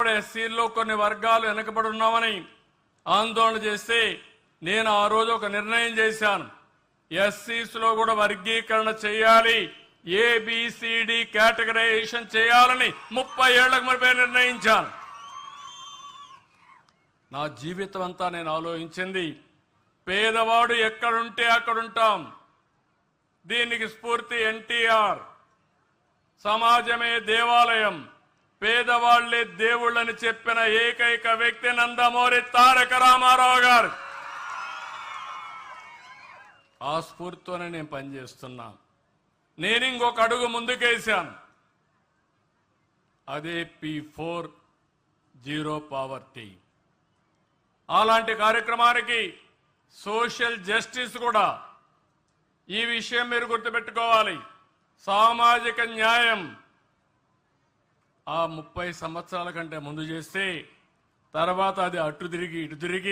కూడా ఎస్సీల్లో కొన్ని వర్గాలు వెనకబడి ఉన్నామని ఆందోళన చేస్తే నేను ఆ రోజు ఒక నిర్ణయం చేశాను. ఎస్సీస్లో కూడా వర్గీకరణ చేయాలి, ఏబిసిడి కేటగరైజేషన్ చేయాలని 30 ఏళ్లకు మునిపే నిర్ణయించాను. నా జీవితం అంతా నేను ఆలోచించింది, పేదవాడు ఎక్కడుంటే అక్కడుంటాం. దీనికి స్ఫూర్తి ఎన్టీఆర్. సమాజమే దేవాలయం, పేదవాళ్లే దేవుళ్ళని చెప్పిన ఏకైక వ్యక్తి నందమూరి తారక రామారావు గారు. ఆ స్ఫూర్తితోనే నేను పనిచేస్తున్నా. నేను ఇంకొక అడుగు ముందుకేశాను, అదే P4 జీరో పావర్టీ. అలాంటి కార్యక్రమానికి సోషల్ జస్టిస్ కూడా, ఈ విషయం మీరు గుర్తుపెట్టుకోవాలి. సామాజిక న్యాయం ఆ 30 సంవత్సరాల కంటే ముందు చేస్తే తర్వాత అది అటు తిరిగి ఇటు తిరిగి